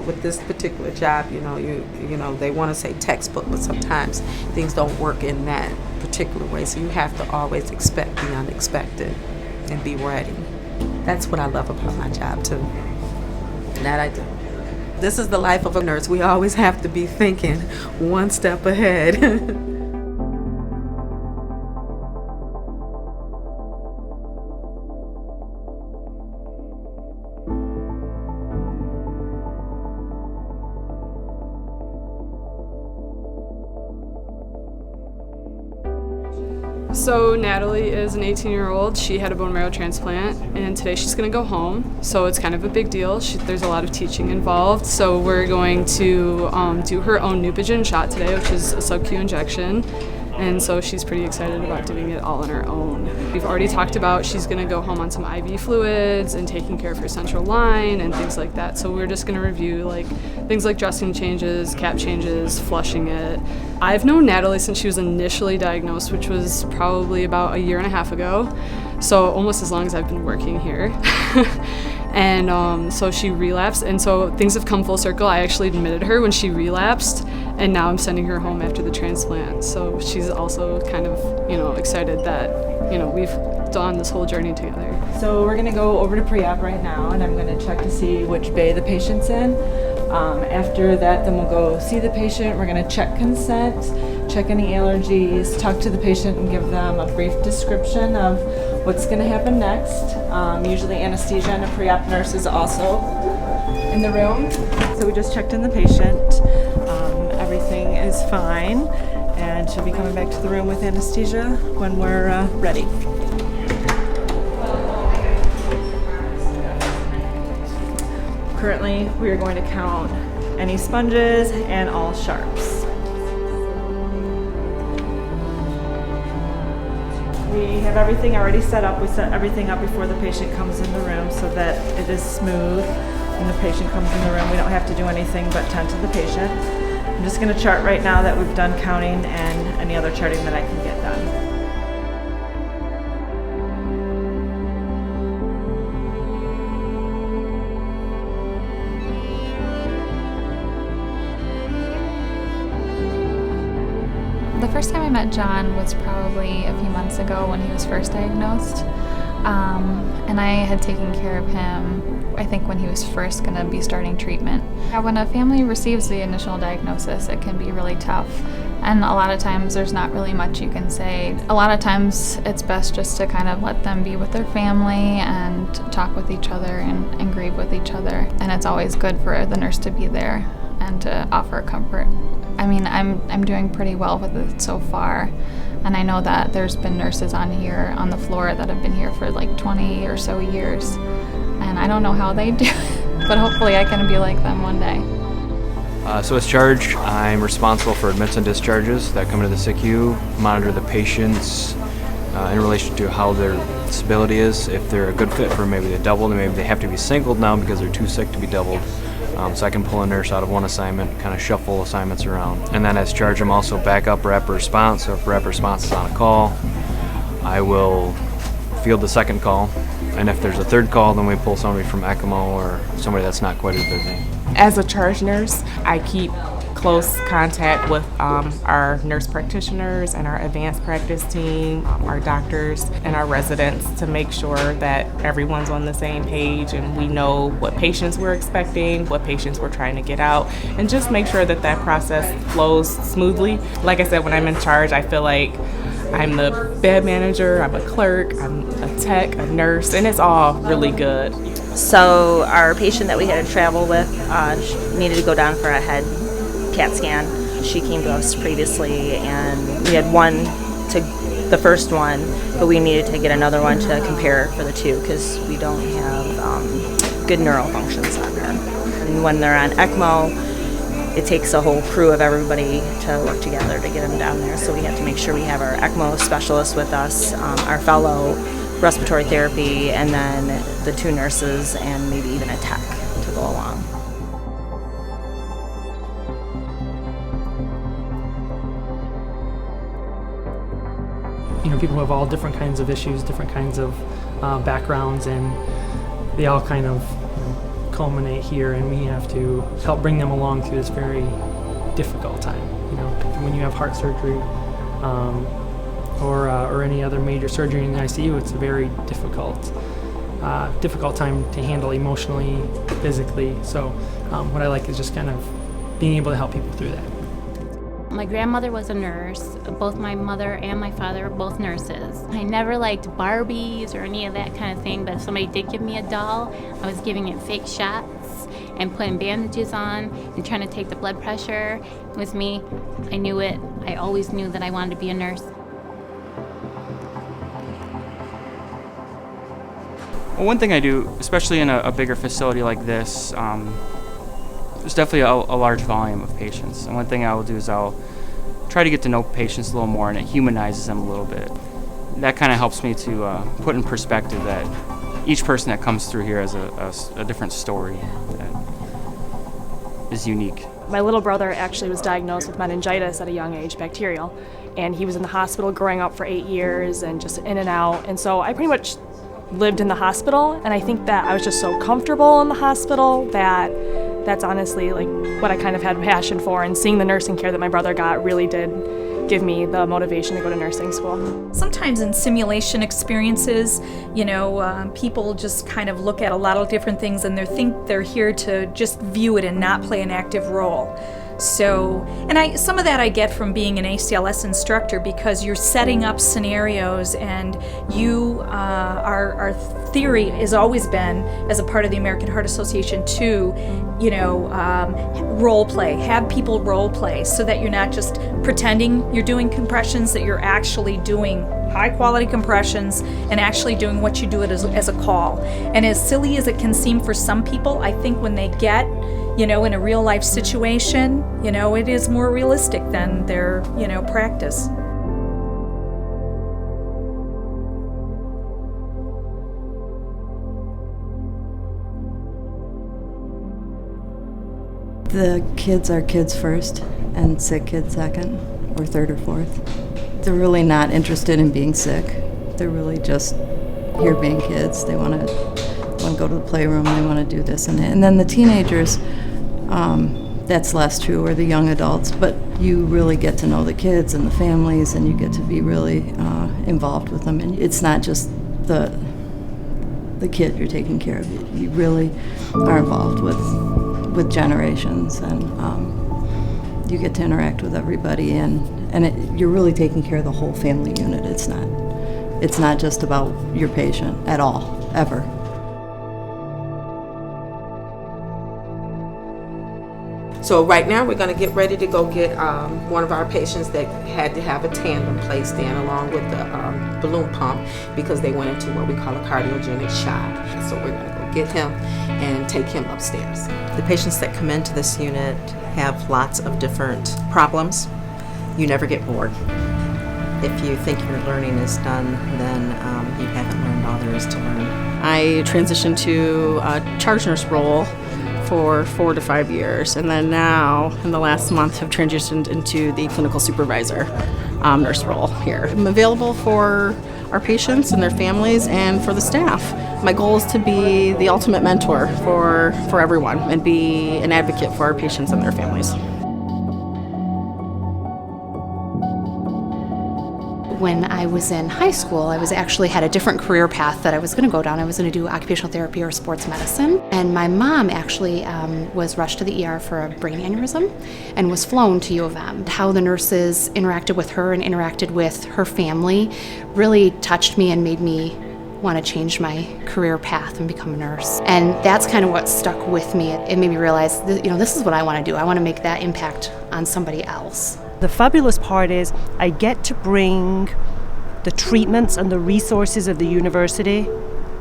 With this particular job, they want to say textbook, but sometimes things don't work in that particular way. So you have to always expect the unexpected and be ready. That's what I love about my job too. That I do. This is the life of a nurse. We always have to be thinking one step ahead. So Natalie is an 18-year-old. She had a bone marrow transplant, and today she's going to go home. So it's kind of a big deal. There's a lot of teaching involved. So we're going to do her own Neupogen shot today, which is a sub-Q injection. And so she's pretty excited about doing it all on her own. We've already talked about she's going to go home on some IV fluids and taking care of her central line and things like that. So we're just going to review things like dressing changes, cap changes, flushing it. I've known Natalie since she was initially diagnosed, which was probably about a year and a half ago. So almost as long as I've been working here. And so she relapsed, and so things have come full circle. I actually admitted her when she relapsed, and now I'm sending her home after the transplant. So she's also kind of, excited that, we've done this whole journey together. So we're gonna go over to pre-op right now, and I'm gonna check to see which bay the patient's in. After that, then we'll go see the patient. We're gonna check consent, check any allergies, talk to the patient and give them a brief description of what's gonna happen next. Usually anesthesia and a pre-op nurse is also in the room. So we just checked in the patient. Everything is fine, and she'll be coming back to the room with anesthesia when we're ready. Currently, we are going to count any sponges and all sharps. We have everything already set up. We set everything up before the patient comes in the room so that it is smooth. When the patient comes in the room, we don't have to do anything but tend to the patient. I'm just going to chart right now that we've done counting and any other charting that I can get done. The first time I met John was probably a few months ago when he was first diagnosed. And I had taken care of him, I think, when he was first going to be starting treatment. When a family receives the initial diagnosis, it can be really tough. And a lot of times there's not really much you can say. A lot of times it's best just to kind of let them be with their family and talk with each other and grieve with each other. And it's always good for the nurse to be there and to offer comfort. I mean, I'm doing pretty well with it so far, and I know that there's been nurses on the floor that have been here for like 20 or so years, and I don't know how they do it, but hopefully I can be like them one day. So as charge, I'm responsible for admits and discharges that come into the SICU, monitor the patients in relation to how their disability is, if they're a good fit for maybe a double, and maybe they have to be singled now because they're too sick to be doubled. So I can pull a nurse out of one assignment, kind of shuffle assignments around. And then as charge, I'm also backup rapid response. So if rapid response is on a call, I will field the second call. And if there's a third call, then we pull somebody from ECMO or somebody that's not quite as busy. As a charge nurse, I keep close contact with our nurse practitioners and our advanced practice team, our doctors, and our residents to make sure that everyone's on the same page and we know what patients we're expecting, what patients we're trying to get out, and just make sure that that process flows smoothly. Like I said, when I'm in charge, I feel like I'm the bed manager, I'm a clerk, I'm a tech, a nurse, and it's all really good. So our patient that we had to travel with needed to go down for a head CAT scan. She came to us previously, and we had the first one, but we needed to get another one to compare for the two because we don't have good neural functions on her. And when they're on ECMO, it takes a whole crew of everybody to work together to get them down there. So we have to make sure we have our ECMO specialist with us, our fellow respiratory therapy, and then the two nurses and maybe even a tech to go along. People have all different kinds of issues, different kinds of backgrounds, and they all kind of culminate here, and we have to help bring them along through this very difficult time. You know, when you have heart surgery or any other major surgery in the ICU, it's a very difficult time to handle emotionally, physically. So what I like is just kind of being able to help people through that. My grandmother was a nurse. Both my mother and my father were both nurses. I never liked Barbies or any of that kind of thing, but if somebody did give me a doll, I was giving it fake shots and putting bandages on and trying to take the blood pressure. With me, I knew it. I always knew that I wanted to be a nurse. Well, one thing I do, especially in a bigger facility like this, there's definitely a large volume of patients. And one thing I will do is I'll try to get to know patients a little more, and it humanizes them a little bit. That kind of helps me to put in perspective that each person that comes through here has a different story that is unique. My little brother actually was diagnosed with meningitis at a young age, bacterial, and he was in the hospital growing up for 8 years and just in and out. And so I pretty much lived in the hospital, and I think that I was just so comfortable in the hospital that that's honestly like what I kind of had passion for, and seeing the nursing care that my brother got really did give me the motivation to go to nursing school. Sometimes in simulation experiences, people just kind of look at a lot of different things and they think they're here to just view it and not play an active role. So, and some of that I get from being an ACLS instructor, because you're setting up scenarios, and our theory has always been, as a part of the American Heart Association, to, role play, have people role play, so that you're not just pretending you're doing compressions, that you're actually doing high quality compressions and actually doing what you do it as a call. And as silly as it can seem for some people, I think when they get in a real life situation, it is more realistic than their, practice. The kids are kids first and sick kids second or third or fourth. They're really not interested in being sick. They're really just here being kids. They want to go to the playroom, they want to do this and that. And then the teenagers, that's less true, or the young adults, but you really get to know the kids and the families, and you get to be really involved with them. And it's not just the kid you're taking care of. You really are involved with generations, and you get to interact with everybody, and you're really taking care of the whole family unit. It's not just about your patient at all, ever. So right now we're going to get ready to go get one of our patients that had to have a tandem placed in along with the balloon pump, because they went into what we call a cardiogenic shock. So we're going to go get him and take him upstairs. The patients that come into this unit have lots of different problems. You never get bored. If you think your learning is done, then you haven't learned all there is to learn. I transitioned to a charge nurse role for 4 to 5 years, and then now in the last month have transitioned into the clinical supervisor nurse role here. I'm available for our patients and their families and for the staff. My goal is to be the ultimate mentor for everyone and be an advocate for our patients and their families. When I was in high school, I had a different career path that I was going to go down. I was going to do occupational therapy or sports medicine. And my mom actually was rushed to the ER for a brain aneurysm and was flown to U of M. How the nurses interacted with her and interacted with her family really touched me and made me want to change my career path and become a nurse. And that's kind of what stuck with me. It made me realize that, this is what I want to do. I want to make that impact on somebody else. The fabulous part is I get to bring the treatments and the resources of the university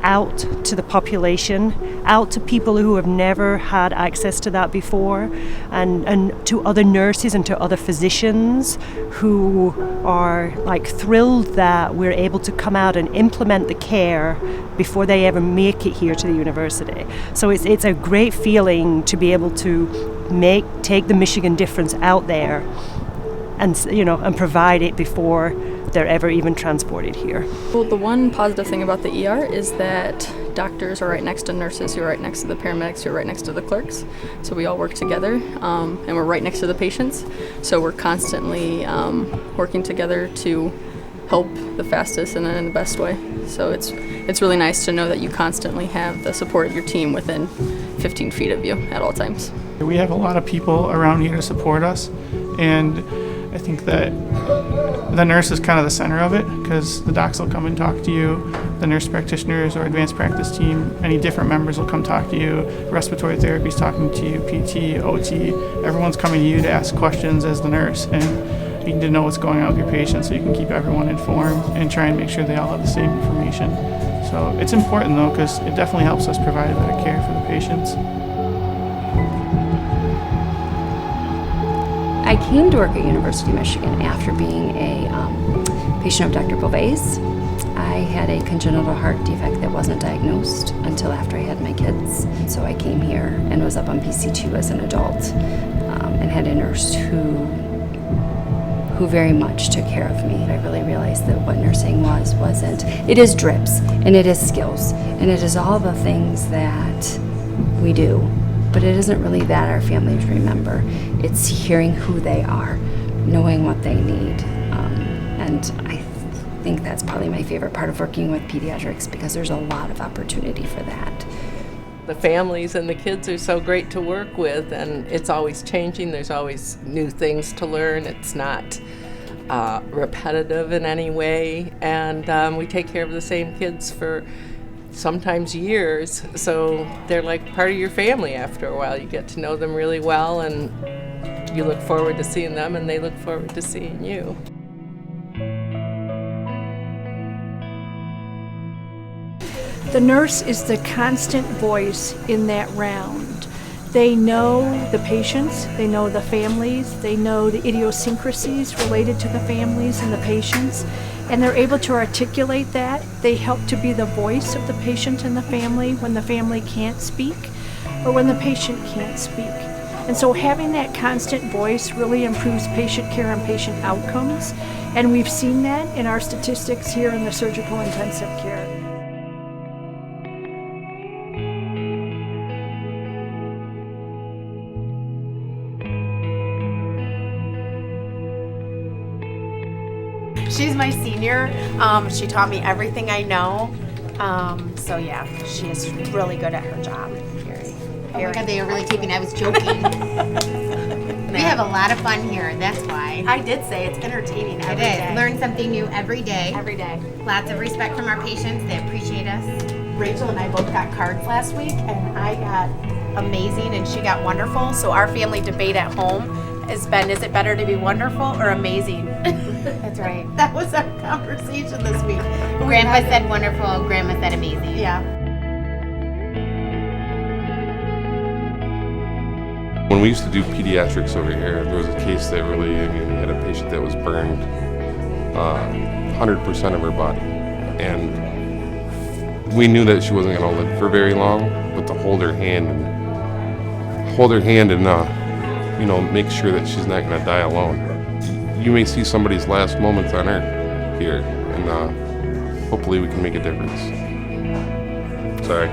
out to the population, out to people who have never had access to that before, and to other nurses and to other physicians who are thrilled that we're able to come out and implement the care before they ever make it here to the university. So it's a great feeling to be able to take the Michigan difference out there and provide it before they're ever even transported here. Well, the one positive thing about the ER is that doctors are right next to nurses, who are right next to the paramedics, who are right next to the clerks. So we all work together, and we're right next to the patients. So we're constantly working together to help the fastest and in the best way. So it's really nice to know that you constantly have the support of your team within 15 feet of you at all times. We have a lot of people around here to support us, and I think that the nurse is kind of the center of it, because the docs will come and talk to you, the nurse practitioners or advanced practice team, any different members will come talk to you, respiratory therapy is talking to you, PT, OT, everyone's coming to you to ask questions as the nurse, and you need to know what's going on with your patient so you can keep everyone informed and try and make sure they all have the same information. So it's important though, because it definitely helps us provide better care for the patients. I came to work at University of Michigan after being a patient of Dr. Beauvais. I had a congenital heart defect that wasn't diagnosed until after I had my kids. So I came here and was up on PC2 as an adult, and had a nurse who very much took care of me. I really realized that what nursing wasn't. It is drips, and it is skills, and it is all the things that we do. But it isn't really that our families remember. It's hearing who they are, knowing what they need. And I think that's probably my favorite part of working with pediatrics, because there's a lot of opportunity for that. The families and the kids are so great to work with, and it's always changing. There's always new things to learn. It's not repetitive in any way. And we take care of the same kids for sometimes years, so they're like part of your family after a while. You get to know them really well, and you look forward to seeing them, and they look forward to seeing you. The nurse is the constant voice in that round. They know the patients, they know the families, they know the idiosyncrasies related to the families and the patients, and they're able to articulate that. They help to be the voice of the patient and the family when the family can't speak or when the patient can't speak. And so having that constant voice really improves patient care and patient outcomes, and we've seen that in our statistics here in the surgical intensive care. She's my senior. She taught me everything I know. So yeah, she is really good at her job. Oh my God, they are really taping. I was joking. We have a lot of fun here, that's why. I did say it's entertaining every day. It is. Learn something new every day. Every day. Lots of respect from our patients. They appreciate us. Rachel and I both got cards last week, and I got amazing and she got wonderful. So our family debate at home has been, is it better to be wonderful or amazing? That's right. That was our conversation this week. Grandpa said wonderful, Grandma said amazing. Yeah. When we used to do pediatrics over here, there was a case that really, we had a patient that was burned 100% of her body. And we knew that she wasn't going to live for very long, but to hold her hand and make sure that she's not going to die alone. You may see somebody's last moments on earth here, and hopefully we can make a difference. Sorry.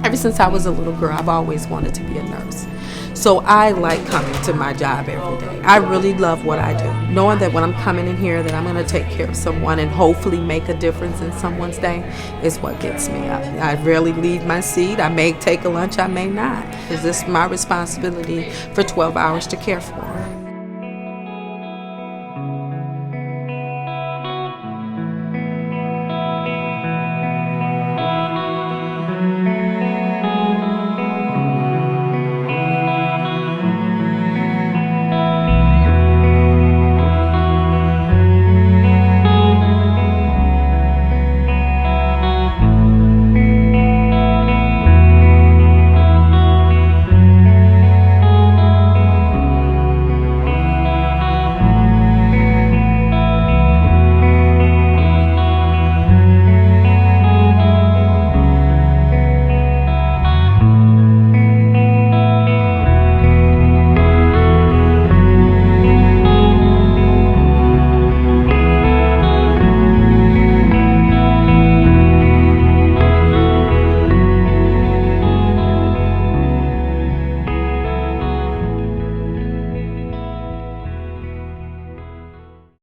Ever since I was a little girl, I've always wanted to be a nurse. So I like coming to my job every day. I really love what I do. Knowing that when I'm coming in here that I'm going to take care of someone and hopefully make a difference in someone's day is what gets me up. I rarely leave my seat. I may take a lunch, I may not. Because it's my responsibility for 12 hours to care for them.